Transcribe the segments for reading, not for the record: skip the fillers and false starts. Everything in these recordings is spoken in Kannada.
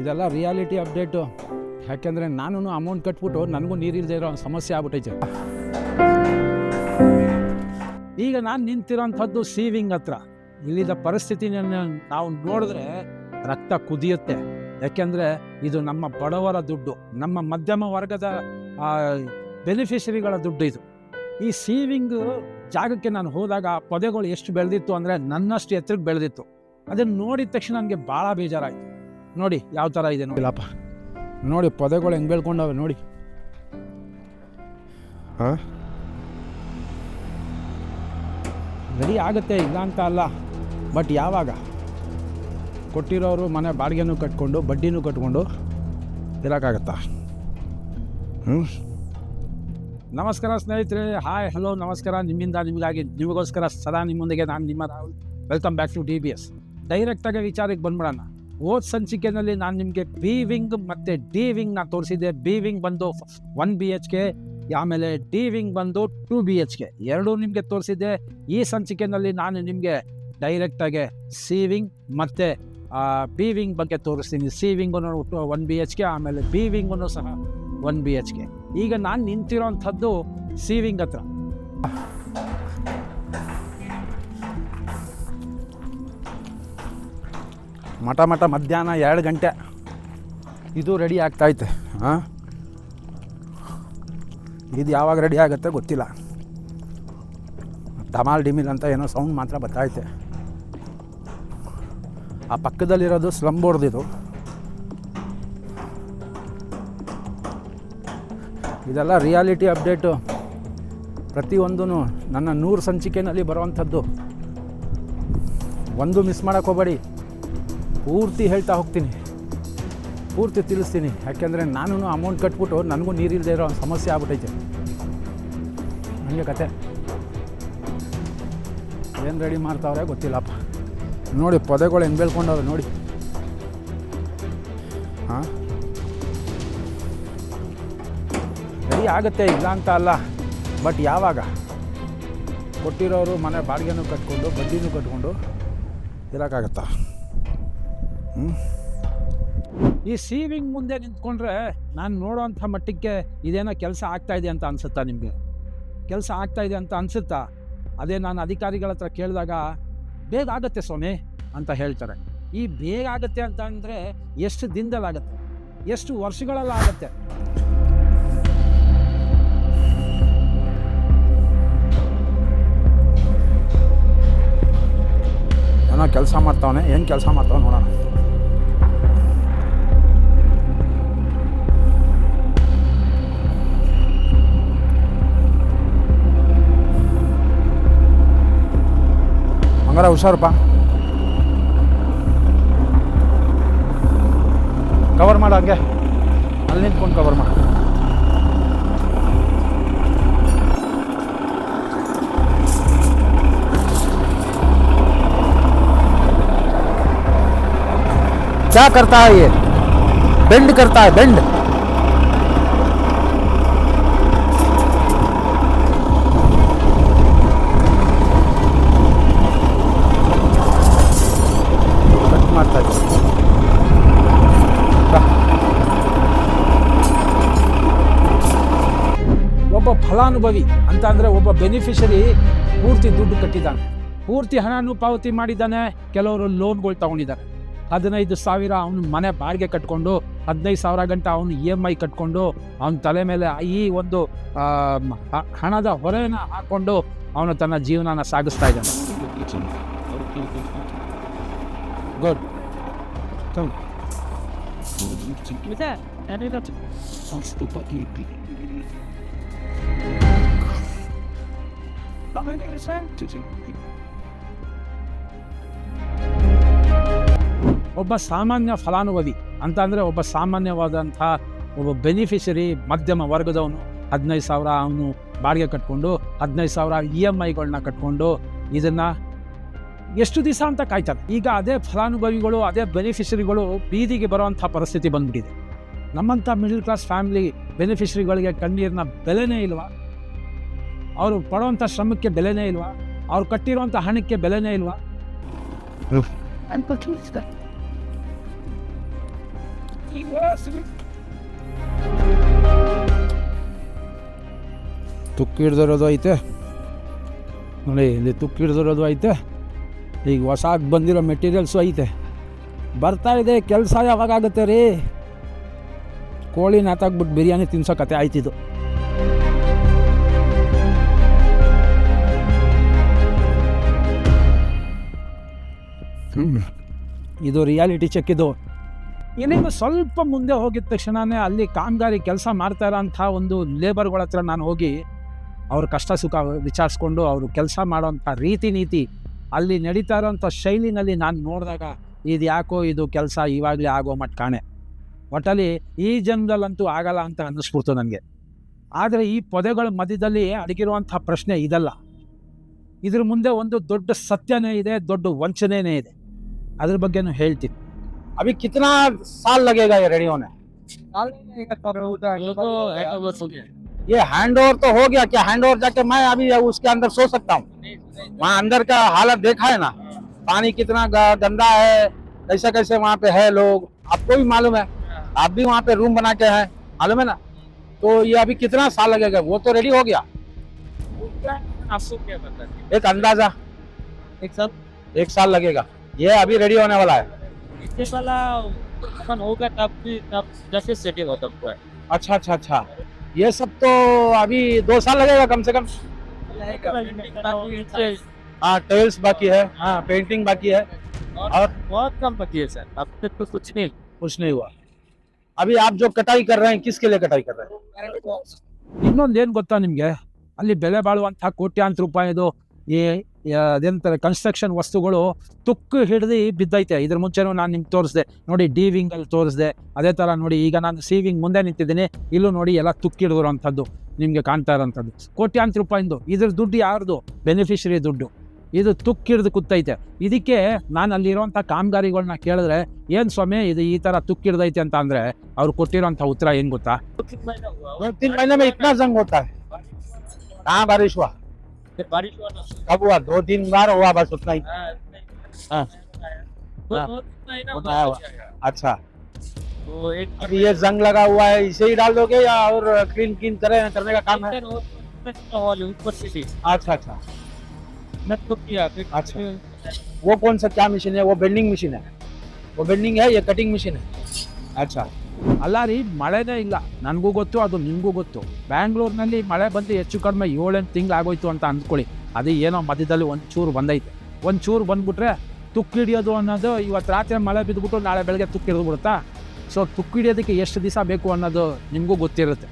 ಇದೆಲ್ಲ ರಿಯಾಲಿಟಿ ಅಪ್ಡೇಟು. ಯಾಕೆಂದರೆ ನಾನು ಅಮೌಂಟ್ ಕಟ್ಬಿಟ್ಟು ನನಗೂ ನೀರಿಲ್ಲದೆ ಇರೋ ಸಮಸ್ಯೆ ಆಗ್ಬಿಟ್ಟೈತೆ. ಈಗ ನಾನು ನಿಂತಿರೋಂಥದ್ದು ಸೀವಿಂಗ್ ಹತ್ರ. ಇಲ್ಲಿದ್ದ ಪರಿಸ್ಥಿತಿನ ನಾವು ನೋಡಿದ್ರೆ ರಕ್ತ ಕುದಿಯುತ್ತೆ. ಯಾಕೆಂದರೆ ಇದು ನಮ್ಮ ಬಡವರ ದುಡ್ಡು, ನಮ್ಮ ಮಧ್ಯಮ ವರ್ಗದ ಬೆನಿಫಿಷರಿಗಳ ದುಡ್ಡು ಇದು. ಈ ಸೀವಿಂಗ್ ಜಾಗಕ್ಕೆ ನಾನು ಹೋದಾಗ ಪೊದೆಗಳು ಎಷ್ಟು ಬೆಳೆದಿತ್ತು ಅಂದರೆ ನನ್ನಷ್ಟು ಎತ್ತರಕ್ಕೆ ಬೆಳೆದಿತ್ತು. ಅದನ್ನು ನೋಡಿದ ತಕ್ಷಣ ನನಗೆ ಭಾಳ ಬೇಜಾರಾಯಿತು. ನೋಡಿ ಯಾವ ಥರ ಇದೆ ನೋಡಿಲ್ಲಪ್ಪ, ನೋಡಿ ಪೊದೆಗಳು ಹೆಂಗೆ ಬೆಳ್ಕೊಂಡವೆ ನೋಡಿ. ರೆಡಿ ಆಗುತ್ತೆ, ಇಲ್ಲ ಅಂತ ಅಲ್ಲ, ಬಟ್ ಯಾವಾಗ ಕೊಟ್ಟಿರೋರು ಮನೆ ಬಾಡಿಗೆನೂ ಕಟ್ಕೊಂಡು ಬಡ್ಡಿನೂ ಕಟ್ಕೊಂಡು ಇರೋಕ್ಕಾಗತ್ತಾ? ನಮಸ್ಕಾರ ಸ್ನೇಹಿತರೆ, ಹಾಯ್ ಹಲೋ ನಮಸ್ಕಾರ. ನಿಮ್ಮಿಂದ ನಿಮಗಾಗಿ, ನಿಮಗೋಸ್ಕರ ಸದಾ ನಿಮ್ಮೊಂದಿಗೆ ನಾನು ನಿಮ್ಮ Rahul. Welcome back to DBS. ಡೈರೆಕ್ಟಾಗಿ ವಿಚಾರಕ್ಕೆ ಬಂದ್ಬಿಡೋಣ. ಹೋದ ಸಂಚಿಕೆಯಲ್ಲಿ ನಾನು ನಿಮಗೆ ಬಿ ವಿಂಗ್ ಮತ್ತು ಡಿ ವಿಂಗ್ನ ತೋರಿಸಿದ್ದೆ. ಬಿ ವಿಂಗ್ ಬಂದು 1 BHK, ಆಮೇಲೆ ಡಿ ವಿಂಗ್ ಬಂದು 2 BHK ಎರಡೂ ನಿಮಗೆ ತೋರಿಸಿದ್ದೆ. ಈ ಸಂಚಿಕೆಯಲ್ಲಿ ನಾನು ನಿಮಗೆ ಡೈರೆಕ್ಟಾಗಿ ಸಿ ವಿಂಗ್ ಮತ್ತು ಬಿ ವಿಂಗ್ ಬಗ್ಗೆ ತೋರಿಸ್ತೀನಿ. ಸಿ ವಿಂಗು 1 BHK, ಆಮೇಲೆ ಬಿ ವಿಂಗೂ ಸಹ 1 BHK. ಈಗ ನಾನು ನಿಂತಿರೋಂಥದ್ದು ಸಿ ವಿಂಗ್ ಹತ್ರ. ಮಠ ಮಧ್ಯಾಹ್ನ 2 ಗಂಟೆ ಇದು ರೆಡಿ ಆಗ್ತಾಯಿತ್ತೆ. ಇದು ಯಾವಾಗ ರೆಡಿ ಆಗುತ್ತೆ ಗೊತ್ತಿಲ್ಲ. ಡಮಾಲ್ ಡಿಮಿಲ್ ಅಂತ ಏನೋ ಸೌಂಡ್ ಮಾತ್ರ ಬರ್ತಾಯಿದೆ. ಆ ಪಕ್ಕದಲ್ಲಿರೋದು ಸ್ಲಮ್ ಬೋರ್ಡ್. ಇದೆಲ್ಲ ರಿಯಾಲಿಟಿ ಅಪ್ಡೇಟು. ಪ್ರತಿಯೊಂದೂ ನನ್ನ 100 ಸಂಚಿಕೆಯಲ್ಲಿ ಬರುವಂಥದ್ದು. ಒಂದು ಮಿಸ್ ಮಾಡೋಕ್ಕೆ ಹೋಗಬೇಡಿ. ಪೂರ್ತಿ ಹೇಳ್ತಾ ಹೋಗ್ತೀನಿ, ಪೂರ್ತಿ ತಿಳಿಸ್ತೀನಿ. ಯಾಕೆಂದರೆ ನಾನು ಅಮೌಂಟ್ ಕಟ್ಬಿಟ್ಟು ನನಗೂ ನೀರಿಲ್ಲದೆ ಇರೋ ಸಮಸ್ಯೆ ಆಗ್ಬಿಟ್ಟೈತೆ. ನನಗೆ ಕತೆ ಏನು ರೆಡಿ ಮಾಡ್ತಾವ್ರೆ ಗೊತ್ತಿಲ್ಲಪ್ಪ. ನೋಡಿ ಪೊದೆಗಳು ಹೆಂಗೆ ಬೆಳ್ಕೊಂಡವ್ರೆ ನೋಡಿ. ರೆಡಿ ಆಗುತ್ತೆ, ಇಲ್ಲ ಅಂತ ಅಲ್ಲ, ಬಟ್ ಯಾವಾಗ ಕೊಟ್ಟಿರೋರು ಮನೆ ಬಾಡಿಗೆನೂ ಕಟ್ಕೊಂಡು ಬಡ್ಡಿನೂ ಕಟ್ಕೊಂಡು ಇರೋಕ್ಕಾಗತ್ತಾ? ಈ ಸೀವಿಂಗ್ ಮುಂದೆ ನಿಂತ್ಕೊಂಡ್ರೆ ನಾನು ನೋಡೋವಂಥ ಮಟ್ಟಕ್ಕೆ ಇದೇನೋ ಕೆಲಸ ಆಗ್ತಾಯಿದೆ ಅಂತ ಅನಿಸುತ್ತಾ? ನಿಮಗೆ ಕೆಲಸ ಆಗ್ತಾಯಿದೆ ಅಂತ ಅನಿಸುತ್ತಾ? ಅದೇ ನಾನು ಅಧಿಕಾರಿಗಳ ಹತ್ರ ಕೇಳಿದಾಗ ಬೇಗ ಆಗುತ್ತೆ ಸ್ವಾಮಿ ಅಂತ ಹೇಳ್ತಾರೆ. ಈ ಬೇಗ ಆಗುತ್ತೆ ಅಂತ ಅಂದರೆ ಎಷ್ಟು ದಿನದಲ್ಲಾಗುತ್ತೆ, ಎಷ್ಟು ವರ್ಷಗಳಲ್ಲಾಗುತ್ತೆ? ಏನೋ ಕೆಲಸ ಮಾಡ್ತಾವನೆ, ಏನು ಕೆಲಸ ಮಾಡ್ತಾವ ನೋಡೋಣ. ಹಂಗಾರ ಹುಷಾರಪ್ಪ, ಕವರ್ ಮಾಡು, ಹಂಗೆ ಅಲ್ಲಿ ನಿಂತ್ಕೊಂಡು ಕವರ್ ಮಾಡು. क्या करता है ये? बेंड करता है, बेंड. ಕಟ್ ಮಾಡ್ತಾ ಇದೆ. ಒಬ್ಬ ಫಲಾನುಭವಿ ಅಂತ ಅಂದರೆ ಒಬ್ಬ ಬೆನಿಫಿಷರಿ ಪೂರ್ತಿ ದುಡ್ಡು ಕಟ್ಟಿದ್ದಾನೆ, ಪೂರ್ತಿ ಹಣನೂ ಪಾವತಿ ಮಾಡಿದ್ದಾನೆ. ಕೆಲವರು ಲೋನ್ಗಳು ತಗೊಂಡಿದ್ದಾರೆ. 15,000 ಅವನು ಮನೆ ಬಾಡಿಗೆ ಕಟ್ಕೊಂಡು, 15,000 ಗಂಟೆ ಅವನು EMI ಕಟ್ಕೊಂಡು, ಅವನ ತಲೆ ಮೇಲೆ ಈ ಒಂದು ಹಣದ ಹೊರೆನ ಹಾಕ್ಕೊಂಡು ಅವನು ತನ್ನ ಜೀವನನ ಸಾಗಿಸ್ತಾ ಇದ್ದಾನೆ. ಗುಡ್. ಒಬ್ಬ ಸಾಮಾನ್ಯ ಫಲಾನುಭವಿ ಅಂತ ಅಂದರೆ ಒಬ್ಬ ಸಾಮಾನ್ಯವಾದಂಥ ಒಬ್ಬ ಬೆನಿಫಿಷರಿ ಮಧ್ಯಮ ವರ್ಗದವನು 15,000 ಅವನು ಬಾಡಿಗೆ ಕಟ್ಕೊಂಡು 15,000 EMIಗಳನ್ನ ಕಟ್ಕೊಂಡು ಇದನ್ನು ಎಷ್ಟು ದಿವಸ ಅಂತ ಕಾಯ್ತಾರೆ. ಈಗ ಅದೇ ಫಲಾನುಭವಿಗಳು, ಅದೇ ಬೆನಿಫಿಷರಿಗಳು ಬೀದಿಗೆ ಬರುವಂಥ ಪರಿಸ್ಥಿತಿ ಬಂದ್ಬಿಟ್ಟಿದೆ. ನಮ್ಮಂಥ ಮಿಡಲ್ ಕ್ಲಾಸ್ ಫ್ಯಾಮಿಲಿ ಬೆನಿಫಿಷರಿಗಳಿಗೆ ಕಣ್ಣೀರಿನ ಬೆಲೆನೇ ಇಲ್ವಾ? ಅವರು ಪಡುವಂಥ ಶ್ರಮಕ್ಕೆ ಬೆಲೆನೇ ಇಲ್ವಾ? ಅವ್ರು ಕಟ್ಟಿರುವಂಥ ಹಣಕ್ಕೆ ಬೆಲೆನೇ ಇಲ್ವಾ? ತುಕ್ಕು ಹಿಡ್ದಿರೋದು ಐತೆ ನೋಡಿ, ಇಲ್ಲಿ ತುಕ್ಕು ಹಿಡ್ದಿರೋದು ಐತೆ. ಈಗ ಹೊಸಾಗಿ ಬಂದಿರೋ ಮೆಟೀರಿಯಲ್ಸು ಐತೆ. ಬರ್ತಾ ಇದೆ ಕೆಲಸ. ಯಾವಾಗುತ್ತೆ ರೀ? ಕೋಳಿ ನಾತಾಕ್ಬಿಟ್ಟು ಬಿರಿಯಾನಿ ತಿನ್ಸೋ ಕತೆ ಆಯ್ತಿದ್ದು. ಇದು ರಿಯಾಲಿಟಿ ಚೆಕ್. ಇದು ಏನಿಂದ ಸ್ವಲ್ಪ ಮುಂದೆ ಹೋಗಿದ ತಕ್ಷಣವೇ ಅಲ್ಲಿ ಕಾಮಗಾರಿ ಕೆಲಸ ಮಾಡ್ತಾ ಇರೋಂಥ ಒಂದು ಲೇಬರ್ಗಳ ಹತ್ರ ನಾನು ಹೋಗಿ ಅವ್ರ ಕಷ್ಟ ಸುಖ ವಿಚಾರಿಸ್ಕೊಂಡು ಅವರು ಕೆಲಸ ಮಾಡೋಂಥ ರೀತಿ ನೀತಿ, ಅಲ್ಲಿ ನಡೀತಾ ಇರೋಂಥ ಶೈಲಿನಲ್ಲಿ ನಾನು ನೋಡಿದಾಗ ಇದು ಯಾಕೋ ಇದು ಕೆಲಸ ಇವಾಗಲೇ ಆಗೋ ಮಟ್ಟ ಕಾಣೆ. ಒಟ್ಟಲ್ಲಿ ಈ ಜನ್ಮದಲ್ಲಂತೂ ಆಗಲ್ಲ ಅಂತ ಅನ್ನಿಸ್ಬಿಡ್ತು ನನಗೆ. ಆದರೆ ಈ ಪೊದೆಗಳ ಮಧ್ಯದಲ್ಲಿ ಅಡಗಿರುವಂಥ ಪ್ರಶ್ನೆ ಇದಲ್ಲ. ಇದ್ರ ಮುಂದೆ ಒಂದು ದೊಡ್ಡ ಸತ್ಯನೇ ಇದೆ, ದೊಡ್ಡ ವಂಚನೆನೇ ಇದೆ. ಅದ್ರ ಬಗ್ಗೆನೂ ಹೇಳ್ತೀನಿ. अभी कितना साल लगेगा ये रेडी होने? ये हैंड ओवर तो हो गया क्या? हैंड ओवर जाके मैं अभी उसके अंदर सो सकता हूँ? वहाँ अंदर का हालत देखा है ना, पानी कितना गंदा है, कैसे कैसे वहाँ पे है लोग, आपको भी मालूम है, आप भी वहाँ पे रूम बना के हैं, मालूम है ना? तो ये अभी कितना साल लगेगा? वो तो रेडी हो गया, आपको क्या पता है? एक अंदाजा एक साल लगेगा. ये अभी रेडी होने वाला है. इतने वाला अपन होगा तब जैसे सेटिंग होता है. अच्छा अच्छा अच्छा, ये सब तो अभी 2 साल लगेगा कम से कम. हाँ, टेल्स बाकी है, हाँ पेंटिंग बाकी है, और बहुत कम बाकी है सर. अब तक तो कुछ नहीं हुआ. अभी आप जो कटाई कर रहे हैं, किसके लिए कटाई कर रहे हैं? ಇನ್ನೊಂದು ಏನು ಗೊತ್ತಾ ನಿಮಗೆ, ಅಲ್ಲಿ ಬೆಲೆ ಬಾಳುವಂಥ ಕೋಟ್ಯಾಂತರ ರೂಪಾಯಿದು ಅದೇಂತಾರೆ ಕನ್ಸ್ಟ್ರಕ್ಷನ್ ವಸ್ತುಗಳು ತುಕ್ಕು ಹಿಡಿದು ಬಿದ್ದೈತೆ. ಇದ್ರ ಮುಂಚೆನೂ ನಾನು ನಿಮ್ಗೆ ತೋರಿಸ್ದೆ ನೋಡಿ, ಡಿ ವಿಂಗಲ್ಲಿ ತೋರಿಸ್ದೆ. ಅದೇ ಥರ ನೋಡಿ, ಈಗ ನಾನು ಸಿ ವಿಂಗ್ ಮುಂದೆ ನಿಂತಿದ್ದೀನಿ, ಇಲ್ಲೂ ನೋಡಿ ಎಲ್ಲ ತುಕ್ಕು ಹಿಡಿದಿರೋಂಥದ್ದು ನಿಮಗೆ ಕಾಣ್ತಾ ಇರೋಂಥದ್ದು. ಕೋಟ್ಯಾಂತರ ರೂಪಾಯಿಂದು. ಇದ್ರ ದುಡ್ಡು ಯಾರ್ದು? ಬೆನಿಫಿಷರಿ ದುಡ್ಡು. ಇದು ತುಕ್ಕು ಹಿಡಿದು ಕೂತೈತೆ. ಇದಕ್ಕೆ ನಾನು ಅಲ್ಲಿರೋಂಥ ಕಾಮಗಾರಿಗಳನ್ನ ಕೇಳಿದ್ರೆ, ಏನು ಸ್ವಾಮಿ ಇದು ಈ ಥರ ತುಕ್ಕು ಹಿಡ್ದೈತೆ ಅಂತ ಅಂದರೆ ಅವ್ರು ಕೊಟ್ಟಿರೋಂಥ ಉತ್ತರ ಏನು ಗೊತ್ತಾ? 3 महीने में इतना जंग होता है? कहाँ बारिश हुआ? बारिश हुआ ना, कब हुआ? 2-3 बार हुआ, बस उतना ही. हाँ. अच्छा, तो एक अभी ये जंग लगा हुआ है, इसे ही डाल दोगे या और क्लीन करने का काम है? ऊपर से अच्छा अच्छा मैं तो किया. अच्छा, वो कौन सा क्या मशीन है? वो बेंडिंग मशीन है? वो बेंडिंग है, ये कटिंग मशीन है. अच्छा, ಅಲ್ಲ ರೀ, ಮಳೆನೇ ಇಲ್ಲ. ನನಗೂ ಗೊತ್ತು, ಅದು ನಿಮಗೂ ಗೊತ್ತು. ಬ್ಯಾಂಗ್ಳೂರಿನಲ್ಲಿ ಮಳೆ ಬಂದು ಹೆಚ್ಚು ಕಡಿಮೆ 7-8 ತಿಂಗಳು ಆಗೋಯ್ತು ಅಂತ ಅಂದ್ಕೊಳ್ಳಿ. ಅದು ಏನೋ ಮಧ್ಯದಲ್ಲಿ ಒಂಚೂರು ಬಂದೈತೆ. ಒಂಚೂರು ಬಂದ್ಬಿಟ್ರೆ ತುಕ್ಕು ಹಿಡಿಯೋದು ಅನ್ನೋದು, ಇವತ್ತು ರಾತ್ರಿ ಮಳೆ ಬಿದ್ದುಬಿಟ್ಟು ನಾಳೆ ಬೆಳಗ್ಗೆ ತುಕ್ಕು ಹಿಡಿದು ಬಿಡುತ್ತಾ? ಸೊ ತುಕ್ಕು ಹಿಡಿಯೋದಕ್ಕೆ ಎಷ್ಟು ದಿವಸ ಬೇಕು ಅನ್ನೋದು ನಿಮಗೂ ಗೊತ್ತಿರುತ್ತೆ.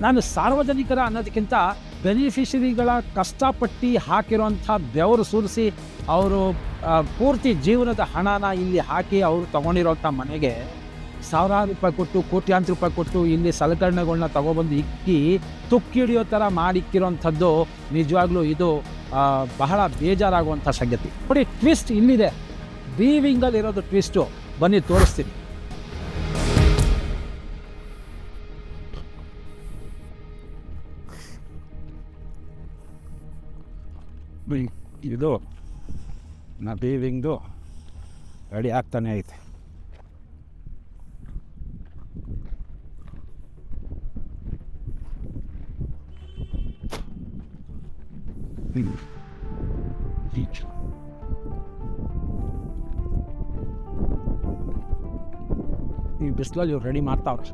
ನಾನು ಸಾರ್ವಜನಿಕರ ಅನ್ನೋದಕ್ಕಿಂತ ಬೆನಿಫಿಷರಿಗಳ ಕಷ್ಟಪಟ್ಟು ಹಾಕಿರೋಂಥ ಬೆವರು ಸುರಿಸಿ ಅವರು ಪೂರ್ತಿ ಜೀವನದ ಹಣನ ಇಲ್ಲಿ ಹಾಕಿ ಅವರು ತೊಗೊಂಡಿರೋಂಥ ಮನೆಗೆ ಸಾವಿರಾರು ರೂಪಾಯಿ ಕೊಟ್ಟು, ಕೋಟ್ಯಾಂತರ ರೂಪಾಯಿ ಕೊಟ್ಟು ಇಲ್ಲಿ ಸಲಕರಣೆಗಳನ್ನ ತೊಗೊಬಂದು ಇಕ್ಕಿ ತುಕ್ಕು ಹಿಡಿಯೋ ಥರ ಮಾಡಿಕ್ಕಿರೋಂಥದ್ದು ನಿಜವಾಗ್ಲೂ ಇದು ಬಹಳ ಬೇಜಾರಾಗುವಂಥ ಸಂಗತಿ. ನೋಡಿ, ಟ್ವಿಸ್ಟ್ ಇಲ್ಲಿದೆ. ಬಿ ವಿಂಗಲ್ಲಿ ಇರೋದು ಟ್ವಿಸ್ಟು. ಬನ್ನಿ ತೋರಿಸ್ತೀನಿ. ಇದು ನಾ ಬಿ ವಿಂಗ್ದು ರೆಡಿ ಆಗ್ತಾನೆ ಐತೆ. ಈ ಬಿಸಿಲಲ್ಲಿ ಇವ್ರು ರೆಡಿ ಮಾಡ್ತಾವ್ರೆ.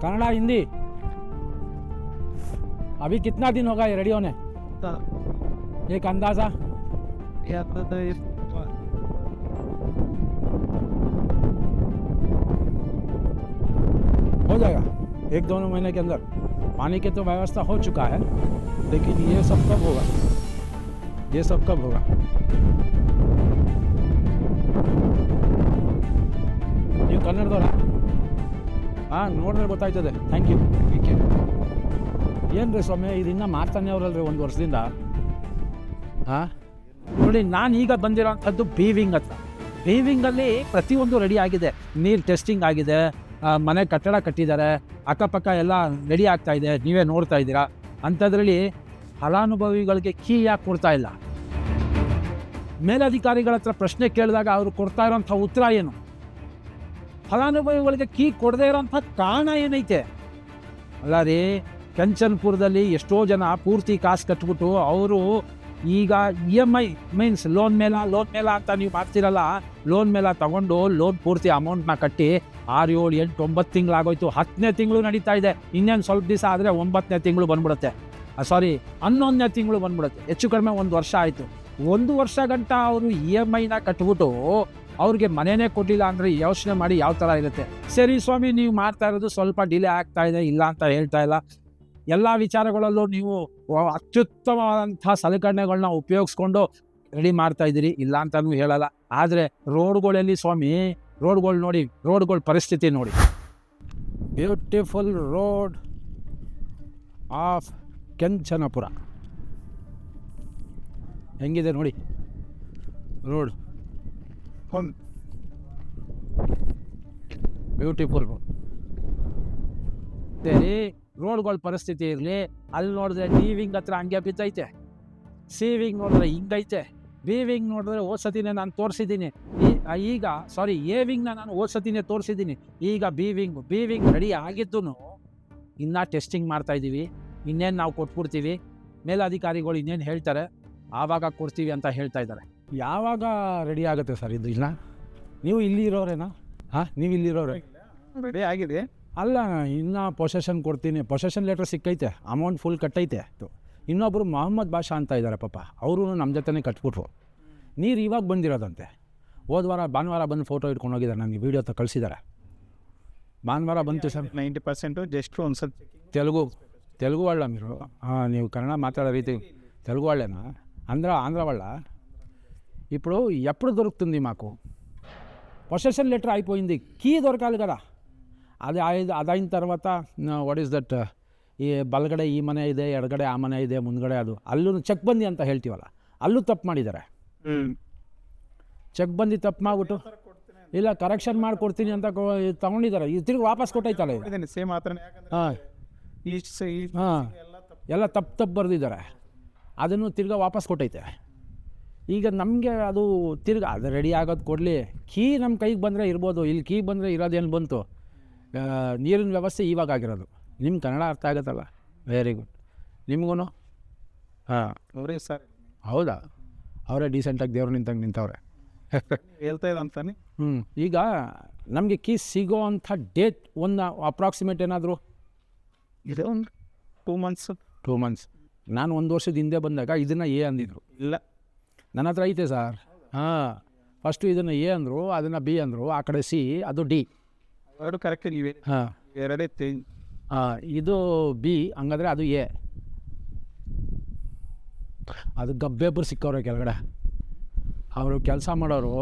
कन्नड़ा हिंदी अभी कितना दिन होगा ये रेडी होने? एक अंदाजा? हो जाएगा 1-2 महीने के अंदर. पानी की तो व्यवस्था हो चुका है, लेकिन ये सब कब होगा? ನೀವು ಕನ್ನಡದವರಾ? ಹಾಂ, ನೋಡಿದ್ರೆ ಗೊತ್ತಾಯ್ತದೆ. Thank you. ಏನು ರೀ ಸ್ವಾಮಿ, ಇದು ಇನ್ನೂ ಮಾಡ್ತಾನೆ ಅವರಲ್ರಿ 1 ವರ್ಷದಿಂದ. ಹಾಂ ನೋಡಿ, ನಾನು ಈಗ ಬಂದಿರೋಂಥದ್ದು ಬಿ ವಿಂಗ್ ಹತ್ರ. ಬಿ ವಿಂಗಲ್ಲಿ ಪ್ರತಿಯೊಂದು ರೆಡಿ ಆಗಿದೆ. ನೀರು ಟೆಸ್ಟಿಂಗ್ ಆಗಿದೆ, ಮನೆ ಕಟ್ಟಡ ಕಟ್ಟಿದ್ದಾರೆ, ಅಕ್ಕಪಕ್ಕ ಎಲ್ಲ ರೆಡಿ ಆಗ್ತಾಯಿದೆ, ನೀವೇ ನೋಡ್ತಾ ಇದ್ದೀರಾ. ಅಂಥದ್ರಲ್ಲಿ ಫಲಾನುಭವಿಗಳಿಗೆ ಕೀ ಯಾಕೆ ಕೊಡ್ತಾ ಇಲ್ಲ? ಮೇಲಧಿಕಾರಿಗಳ ಹತ್ರ ಪ್ರಶ್ನೆ ಕೇಳಿದಾಗ ಅವರು ಕೊಡ್ತಾ ಇರೋಂಥ ಉತ್ತರ ಏನು? ಫಲಾನುಭವಿಗಳಿಗೆ ಕೀ ಕೊಡದೇ ಇರೋಂಥ ಕಾರಣ ಏನೈತೆ? ಅಲ್ಲ ರೀ, ಕಂಚನ್ಪುರದಲ್ಲಿ ಎಷ್ಟೋ ಜನ ಪೂರ್ತಿ ಕಾಸು ಕಟ್ಬಿಟ್ಟು ಅವರು ಈಗ EMI ಮೀನ್ಸ್ ಲೋನ್ ಮೇಲ ಅಂತ ನೀವು ಮಾಡ್ತಿರಲ್ಲ, ಲೋನ್ ಮೇಲ ತಗೊಂಡು ಲೋನ್ ಪೂರ್ತಿ ಅಮೌಂಟ್ನ ಕಟ್ಟಿ 6, 7, 8, 9 ತಿಂಗಳಾಗೋಯ್ತು. 10ನೇ ತಿಂಗಳು ನಡೀತಾ ಇದೆ. ಇನ್ನೇನು ಸ್ವಲ್ಪ ದಿವಸ ಆದರೆ 9ನೇ ತಿಂಗಳು ಬಂದ್ಬಿಡುತ್ತೆ. 11ನೇ ತಿಂಗಳು ಬಂದ್ಬಿಡುತ್ತೆ. ಹೆಚ್ಚು ಕಡಿಮೆ 1 ವರ್ಷ ಆಯಿತು. 1 ವರ್ಷ ಗಂಟ ಅವರು EMIನ ಕಟ್ಬಿಟ್ಟು ಅವ್ರಿಗೆ ಮನೆಯೇ ಕೊಟ್ಟಿಲ್ಲ ಅಂದರೆ ಯೋಚನೆ ಮಾಡಿ ಯಾವ ಥರ ಇರುತ್ತೆ. ಸರಿ ಸ್ವಾಮಿ, ನೀವು ಮಾಡ್ತಾ ಇರೋದು ಸ್ವಲ್ಪ ಡಿಲೇ ಆಗ್ತಾ ಇದೆ, ಇಲ್ಲ ಅಂತ ಹೇಳ್ತಾ ಇಲ್ಲ. ಎಲ್ಲ ವಿಚಾರಗಳಲ್ಲೂ ನೀವು ಅತ್ಯುತ್ತಮವಾದಂಥ ಸಲಕರಣೆಗಳನ್ನ ಉಪಯೋಗಿಸ್ಕೊಂಡು ರೆಡಿ ಮಾಡ್ತಾ ಇದ್ದೀರಿ, ಇಲ್ಲ ಅಂತಲೂ ಹೇಳಲ್ಲ. ಆದರೆ ರೋಡ್ಗಳಲ್ಲಿ ಸ್ವಾಮಿ, ರೋಡ್ಗಳು ನೋಡಿ, ರೋಡ್ಗಳ ಪರಿಸ್ಥಿತಿ ನೋಡಿ. ಬ್ಯೂಟಿಫುಲ್ ರೋಡ್ ಆಫ್ ಕೆಂಚನಪುರ ಹೆಂಗಿದೆ ನೋಡಿ ರೋಡ್. Beautiful road. ಸರಿ, ರೋಡ್ಗಳ ಪರಿಸ್ಥಿತಿ ಇರಲಿ. ಅಲ್ಲಿ ನೋಡಿದ್ರೆ ಡಿ-ವಿಂಗ್ ಹತ್ರ ಹಂಗೆ ಬಿದ್ದೈತೆ, ಸಿ-ವಿಂಗ್ ನೋಡಿದ್ರೆ ಹಿಂಗೈತೆ, ಬಿ-ವಿಂಗ್ ನೋಡಿದ್ರೆ ಓದ್ಸತಿನೇ ನಾನು ತೋರಿಸಿದ್ದೀನಿ. ಈಗ ಎ-ವಿಂಗ್ನ ನಾನು ಓದ್ಸತಿನೇ ತೋರಿಸಿದ್ದೀನಿ. ಈಗ ಬಿ-ವಿಂಗ್ ರೆಡಿ ಆಗಿದ್ದು ಇನ್ನೂ ಟೆಸ್ಟಿಂಗ್ ಮಾಡ್ತಾಯಿದ್ದೀವಿ. ಇನ್ನೇನು ನಾವು ಕೊಟ್ಬಿಡ್ತೀವಿ, ಮೇಲಧಿಕಾರಿಗಳು ಇನ್ನೇನು ಹೇಳ್ತಾರೆ ಆವಾಗ ಕೊಡ್ತೀವಿ ಅಂತ ಹೇಳ್ತಾ ಇದ್ದಾರೆ. ಯಾವಾಗ ರೆಡಿ ಆಗುತ್ತೆ ಸರ್ ಇದು? ಇಲ್ಲ, ನೀವು ಇಲ್ಲಿ ಇರೋರೇನಾ? ನೀವು ಇಲ್ಲಿರೋರೆ? ರೆಡಿ ಆಗಿದೆ. ಅಲ್ಲ, ಇನ್ನೂ ಪೊಸೆಷನ್ ಕೊಡ್ತೀನಿ, ಪೊಸೆಷನ್ ಲೆಟ್ರ್ ಸಿಕ್ಕೈತೆ, ಅಮೌಂಟ್ ಫುಲ್ ಕಟ್ಟೈತೆ. ಇನ್ನೊಬ್ಬರು ಮೊಹಮ್ಮದ್ ಬಾಷಾ ಅಂತ ಇದ್ದಾರೆ ಪಾಪ, ಅವರು ನಮ್ಮ ಜೊತೆನೇ ಕಟ್ಬಿಟ್ರು. ನೀರು ಇವಾಗ ಬಂದಿರೋದಂತೆ. ಭಾನುವಾರ ಬಂದು ಫೋಟೋ ಇಟ್ಕೊಂಡು ಹೋಗಿದ್ದಾರೆ, ನನಗೆ ವೀಡಿಯೋ ಕಳಿಸಿದ್ದಾರೆ. ಭಾನುವಾರ ಬಂತು ಸರ್. 90% ಜಸ್ಟ್ ಒಂದು తెలుగు వాళ్ళ మీరు? ನೀವು కన్నడ మాట్లాడే రీతి తెలుగు వాళ్ళేనా? ఆంధ్ర వాళ్ళ? ఇప్పుడు ఎప్పుడు దొరుకుతుంది మాకు? పొసెషన్ లెటర్ అయిపోయింది, కీ దొరకాలి కదా. అదైన తర్వాత వాట్ ఈస్ దట్, ಈ ಬಲಗಡೆ ಈ ಮನೆ ಇದೆ, ಎಡಗಡೆ ಆ ಮನೆ ಇದೆ, ಮುಂದ್ಗಡೆ ಅದು, ಅಲ್ಲೂ ಚೆಕ್ ಬಂದಿ ಅಂತ ಹೇಳ್ತೀವಲ್ಲ, ಅಲ್ಲೂ ತಪ್ಪು ಮಾಡಿದ್ದಾರೆ. ಚೆಕ್ ಬಂದು ತಪ್ಪು ಮಾಡಿಬಿಟ್ಟು ಇಲ್ಲ ಕರೆಕ್ಷನ್ ಮಾಡಿಕೊಡ್ತೀನಿ ಅಂತ ತಗೊಂಡಿದ್ದಾರೆ. ಇದು ತಿರುಗಿ ವಾಪಸ್ ಕೊಟ್ಟೈತಲ್ಲ ಇದು. ಸೇಮ್ ಮಾತ್ರ. ಎಲ್ಲ ತಪ್ಪು ಬರೆದಿದ್ದಾರೆ, ಅದನ್ನು ತಿರ್ಗಾ ವಾಪಸ್ ಕೊಟ್ಟೈತೆ. ಈಗ ನಮಗೆ ಅದು ತಿರ್ಗಾ ಅದು ರೆಡಿ ಆಗೋದು ಕೊಡಲಿ. ಕೀ ನಮ್ಮ ಕೈಗೆ ಬಂದರೆ ಇರ್ಬೋದು, ಇಲ್ಲಿ ಕೀ ಬಂದರೆ ಇರೋದೇನು ಬಂತು. ನೀರಿನ ವ್ಯವಸ್ಥೆ ಇವಾಗ ಆಗಿರೋದು. ನಿಮ್ಮ ಕನ್ನಡ ಅರ್ಥ ಆಗುತ್ತಲ್ಲ, ವೆರಿ ಗುಡ್. ನಿಮಗೂ ಅವರೇ ಸರ್? ಹೌದಾ? ಅವರೇ ಡೀಸೆಂಟಾಗಿ ದೇವ್ರು ನಿಂತವ್ರೆ ಹೇಳ್ತಾ ಇದೆ ಅಂತಾನೆ. ಈಗ ನಮಗೆ ಕೀ ಸಿಗೋ ಅಂಥ ಡೇಟ್ ಒಂದು ಅಪ್ರಾಕ್ಸಿಮೇಟ್ ಏನಾದರೂ ಇದೆ? ಒಂದು 2 ಮಂತ್ಸ್. ನಾನು 1 ವರ್ಷದ ಹಿಂದೆ ಬಂದಾಗ ಇದನ್ನು ಎ ಅಂದಿದ್ರು. ಇಲ್ಲ, ನನ್ನ ಹತ್ರ ಐತೆ ಸರ್. ಫಸ್ಟು ಇದನ್ನು ಎ ಅಂದರು, ಅದನ್ನು ಬಿ ಅಂದರು, ಆ ಕಡೆ ಸಿ, ಅದು ಡಿ. ಎರಡು ಕರೆಕ್ಟ್ ಇವೆ. ಎರಡೇ ಚೇಂಜ್. ಇದು ಬಿ, ಹಂಗಾದ್ರೆ ಅದು ಎ. ಅದು ಗಬ್ಬೆಬ್ಬರು ಸಿಕ್ಕವ್ರೆ ಕೆಳಗಡೆ. ಅವರು ಕೆಲಸ ಮಾಡೋರು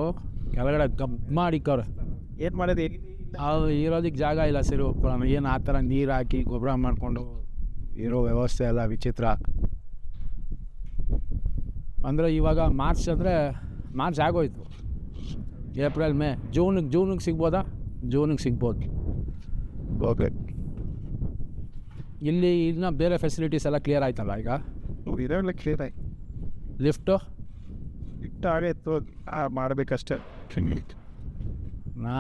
ಕೆಳಗಡೆ ಗಬ್ ಮಾಡಿಕ್ಕವ್ರೆ. ಏನು ಮಾಡೋದು? ಅದು ಇರೋದಕ್ಕೆ ಜಾಗ ಇಲ್ಲ ಸರಿ, ಒಪ್ಕೊಳ್ಳೋಣ. ಏನು ಆ ಥರ ನೀರು ಹಾಕಿ ಗೊಬ್ಬರ ಮಾಡಿಕೊಂಡು ಇರೋ ವ್ಯವಸ್ಥೆ ಎಲ್ಲ ವಿಚಿತ್ರ. ಅಂದರೆ ಇವಾಗ ಮಾರ್ಚ್ ಆಗೋಯ್ತು. ಏಪ್ರಿಲ್, ಮೇ, ಜೂನಿಗೆ ಸಿಗ್ಬೋದಾ? ಜೂನಿಗೆ ಸಿಗ್ಬೋದು. ಓಕೆ. ಇಲ್ಲಿ ಇನ್ನೂ ಬೇರೆ ಫೆಸಿಲಿಟೀಸ್ ಎಲ್ಲ ಕ್ಲಿಯರ್ ಆಯ್ತಲ್ಲ ಈಗ? ಇರೋಲ್ಲ, ಕ್ಲಿಯರ್ ಆಯ್ತು. ಲಿಫ್ಟು ಆಗೈತು, ಮಾಡಬೇಕಷ್ಟೇ.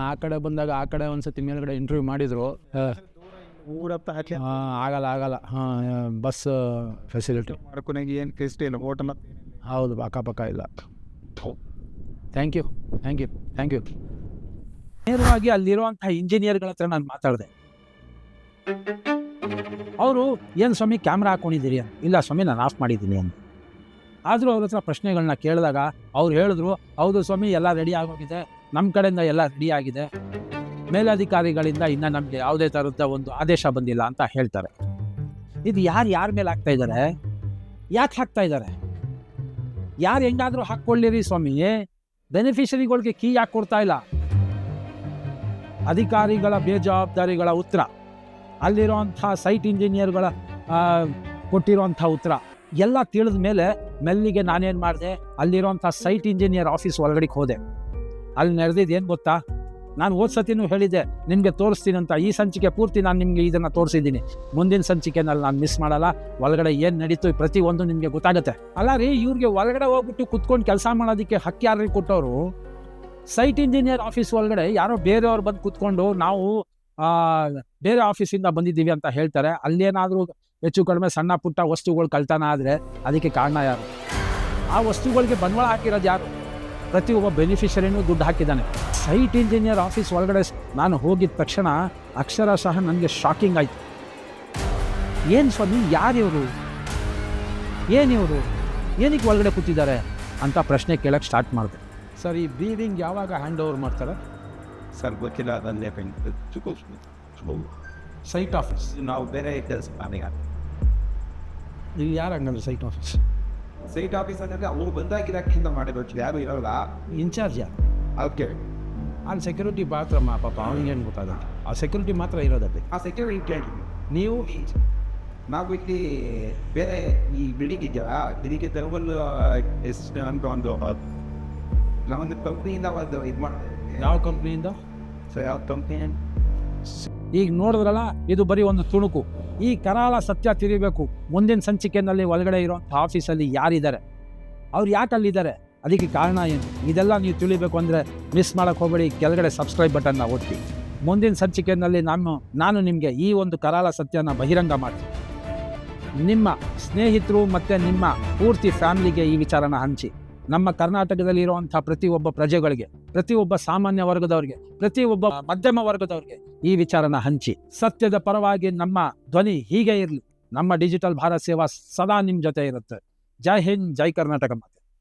ಆ ಕಡೆ ಬಂದಾಗ ಆ ಕಡೆ ಒಂದ್ಸತಿ ಮೇಲ್ಗಡೆ ಇಂಟರ್ವ್ಯೂ ಮಾಡಿದರು. ಆಗಲ್ಲ. ಬಸ್ ಫೆಸಿಲಿಟಿ ಮಾಡ್ಕೊನಾಗ ಏನು ಟೇಸ್ಟ್ ಇಲ್ಲ, ಹೋಟೆಲ್ ಹೌದು, ಅಕ್ಕಪಕ್ಕ ಇಲ್ಲ. Thank you. ನೇರವಾಗಿ ಅಲ್ಲಿರುವಂಥ ಇಂಜಿನಿಯರ್ಗಳ ಹತ್ರ ನಾನು ಮಾತಾಡಿದೆ. ಅವರು ಏನು ಸ್ವಾಮಿ ಕ್ಯಾಮ್ರಾ ಹಾಕ್ಕೊಂಡಿದ್ದೀರಿ ಅಂತ. ಇಲ್ಲ ಸ್ವಾಮಿ, ನಾನು ಆಫ್ ಮಾಡಿದ್ದೀನಿ ಅಂತ. ಆದರೂ ಅವ್ರ ಹತ್ರ ಪ್ರಶ್ನೆಗಳನ್ನ ಕೇಳಿದಾಗ ಅವ್ರು ಹೇಳಿದ್ರು, ಹೌದು ಸ್ವಾಮಿ, ಎಲ್ಲ ರೆಡಿ ಆಗೋಗಿದೆ, ನಮ್ಮ ಕಡೆಯಿಂದ ಎಲ್ಲ ರೆಡಿ ಆಗಿದೆ, ಮೇಲಧಿಕಾರಿಗಳಿಂದ ಇನ್ನೂ ನಮಗೆ ಯಾವುದೇ ಥರದ ಒಂದು ಆದೇಶ ಬಂದಿಲ್ಲ ಅಂತ ಹೇಳ್ತಾರೆ. ಇದು ಯಾರ ಮೇಲೆ ಹಾಕ್ತಾ ಇದ್ದಾರೆ? ಯಾಕೆ ಹಾಕ್ತಾ ಇದ್ದಾರೆ? ಯಾರು ಹೆಂಗಾದರೂ ಹಾಕ್ಕೊಳ್ಳಿರಿ ಸ್ವಾಮಿ, ಬೆನಿಫಿಷರಿಗಳಿಗೆ ಕೀ ಯಾಕೆ ಕೊಡ್ತಾ ಇಲ್ಲ? ಅಧಿಕಾರಿಗಳ ಬೇಜವಾಬ್ದಾರಿಗಳ ಉತ್ತರ, ಅಲ್ಲಿರೋಂಥ ಸೈಟ್ ಇಂಜಿನಿಯರ್ಗಳ ಕೊಟ್ಟಿರೋಂಥ ಉತ್ತರ ಎಲ್ಲ ತಿಳಿದ ಮೇಲೆ ಮೆಲ್ಲಿಗೆ ನಾನೇನು ಮಾಡಿದೆ, ಅಲ್ಲಿರೋಂಥ ಸೈಟ್ ಇಂಜಿನಿಯರ್ ಆಫೀಸ್ ಒಳಗಡೆಗೆ ಹೋದೆ. ಅಲ್ಲಿ ನಡೆದಿದ್ದು ಏನು ಗೊತ್ತಾ? ನಾನು ಹೋದ ಸತಿನೂ ಹೇಳಿದ್ದೆ ನಿಮಗೆ ತೋರಿಸ್ತೀನಿ ಅಂತ. ಈ ಸಂಚಿಕೆ ಪೂರ್ತಿ ನಾನು ನಿಮಗೆ ಇದನ್ನು ತೋರಿಸಿದ್ದೀನಿ. ಮುಂದಿನ ಸಂಚಿಕೆನಲ್ಲಿ ನಾನು ಮಿಸ್ ಮಾಡಲ್ಲ. ಒಳಗಡೆ ಏನು ನಡೀತು ಪ್ರತಿಯೊಂದು ನಿಮಗೆ ಗೊತ್ತಾಗುತ್ತೆ. ಅಲ್ಲ ರೀ, ಇವ್ರಿಗೆ ಒಳಗಡೆ ಹೋಗ್ಬಿಟ್ಟು ಕುತ್ಕೊಂಡು ಕೆಲಸ ಮಾಡೋದಕ್ಕೆ ಹಕ್ಕಿ ಯಾರಿಗೆ ಕೊಟ್ಟವರು? ಸೈಟ್ ಇಂಜಿನಿಯರ್ ಆಫೀಸ್ ಒಳಗಡೆ ಯಾರೋ ಬೇರೆಯವ್ರು ಬಂದು ಕುತ್ಕೊಂಡು ನಾವು ಬೇರೆ ಆಫೀಸಿಂದ ಬಂದಿದ್ದೀವಿ ಅಂತ ಹೇಳ್ತಾರೆ. ಅಲ್ಲೇನಾದರೂ ಹೆಚ್ಚು ಕಡಿಮೆ ಸಣ್ಣ ಪುಟ್ಟ ವಸ್ತುಗಳು ಕಳ್ತನ ಆದರೆ ಅದಕ್ಕೆ ಕಾರಣ ಯಾರು? ಆ ವಸ್ತುಗಳಿಗೆ ಬಂಡವಾಳ ಹಾಕಿರೋದು ಯಾರು? ಪ್ರತಿಯೊಬ್ಬ ಬೆನಿಫಿಷರಿನೂ ದುಡ್ಡು ಹಾಕಿದ್ದಾನೆ. ಸೈಟ್ ಇಂಜಿನಿಯರ್ ಆಫೀಸ್ ಒಳಗಡೆ ನಾನು ಹೋಗಿದ ತಕ್ಷಣ ಅಕ್ಷರಶಃ ನನಗೆ ಶಾಕಿಂಗ್ ಆಯಿತು. ಏನು ಸ್ವಾಮಿ, ಯಾರಿವರು, ಏನಿವರು, ಏನಕ್ಕೆ ಒಳಗಡೆ ಕೂತಿದ್ದಾರೆ ಅಂತ ಪ್ರಶ್ನೆ ಕೇಳೋಕ್ಕೆ ಸ್ಟಾರ್ಟ್ ಮಾಡಿದೆ. ಸರ್, ಈ ಬ್ರೀದಿಂಗ್ ಯಾವಾಗ ಹ್ಯಾಂಡ್ ಓವರ್ ಮಾಡ್ತಾರೆ? ಸರ್ ಗೊತ್ತಿಲ್ಲ, ಅದನ್ನೇ ಸೈಟ್ ಆಫೀಸ್ ನಾವು ಬೇರೆ ಕೆಲಸ ಮಾಡಿಲ್ಲ. ಇಲ್ಲಿ ಯಾರು ಹಂಗಂದ್ರೆ ಸೈಟ್ ಆಫೀಸ್ ಸೈಟ್ ಆಫೀಸ್ ಅಂದರೆ ಅವ್ರು ಬಂದಾಗಿರೋಕ್ಕಿಂತ ಮಾಡಿರೋದು ಯಾರು ಇರೋಲ್ಲ. ಇನ್ಚಾರ್ಜ್ ಯಾರು? ಓಕೆ, ಅಲ್ಲಿ ಸೆಕ್ಯೂರಿಟಿ ಮಾತ್ರ ಪಾಪ ಅವನಿಗೆ ಏನು ಗೊತ್ತಾಗುತ್ತೆ. ಆ ಸೆಕ್ಯೂರಿಟಿ ಮಾತ್ರ ಇರೋದಕ್ಕೆ. ಆ ಸೆಕ್ಯೂರಿಟಿ ನೀವು ನಾವು ಇಲ್ಲಿ ಬೇರೆ ಈ ಬಿಲ್ಡಿಂಗ್ ಇದೆಯಲ್ಲ, ಬಿಲ್ಡಿಂಗ್ ತಗೊಂಡು ಎಷ್ಟು ಅನ್ಕೊಂಡು ನಾವೊಂದು ಕಂಪ್ನಿಯಿಂದ ಒಂದು ಇದು ಮಾಡ್ತೀವಿ. ಯಾವ ಕಂಪ್ನಿಯಿಂದ? ಸೊ ಯಾವ ಕಂಪ್ನಿ? ಈಗ ನೋಡಿದ್ರಲ್ಲ, ಇದು ಬರೀ ಒಂದು ತುಣುಕು. ಈ ಕರಾಳ ಸತ್ಯ ತಿರಿಬೇಕು. ಮುಂದಿನ ಸಂಚಿಕೆಯಲ್ಲಿ ಒಳಗಡೆ ಇರೋ ಆಫೀಸಲ್ಲಿ ಯಾರಿದ್ದಾರೆ, ಅವ್ರು ಯಾಕೆ ಅಲ್ಲಿದ್ದಾರೆ, ಅದಕ್ಕೆ ಕಾರಣ ಏನು, ಇದೆಲ್ಲ ನೀವು ತಿಳಿಬೇಕು ಅಂದರೆ ಮಿಸ್ ಮಾಡೋಕ್ಕೆ ಹೋಗಬೇಡಿ. ಕೆಳಗಡೆ ಸಬ್ಸ್ಕ್ರೈಬ್ ಬಟನ್ನ ಒತ್ತಿ. ಮುಂದಿನ ಸಂಚಿಕೆಯಲ್ಲಿ ನಾನು ನಿಮಗೆ ಈ ಒಂದು ಕರಾಳ ಸತ್ಯನ ಬಹಿರಂಗ ಮಾಡ್ತೀನಿ. ನಿಮ್ಮ ಸ್ನೇಹಿತರು ಮತ್ತು ನಿಮ್ಮ ಪೂರ್ತಿ ಫ್ಯಾಮಿಲಿಗೆ ಈ ವಿಚಾರನ ಹಂಚಿ. ನಮ್ಮ ಕರ್ನಾಟಕದಲ್ಲಿರುವಂಥ ಪ್ರತಿಯೊಬ್ಬ ಪ್ರಜೆಗಳಿಗೆ, ಪ್ರತಿಯೊಬ್ಬ ಸಾಮಾನ್ಯ ವರ್ಗದವ್ರಿಗೆ, ಪ್ರತಿಯೊಬ್ಬ ಮಧ್ಯಮ ವರ್ಗದವ್ರಿಗೆ ಈ ವಿಚಾರನ ಹಂಚಿ. ಸತ್ಯದ ಪರವಾಗಿ ನಮ್ಮ ಧ್ವನಿ ಹೀಗೆ ಇರಲಿ. ನಮ್ಮ ಡಿಜಿಟಲ್ ಭಾರತ್ ಸೇವಾ ಸದಾ ನಿಮ್ಮ ಜೊತೆ ಇರುತ್ತೆ. ಜೈ ಹಿಂದ್, ಜೈ ಕರ್ನಾಟಕ ಮಾತೆ.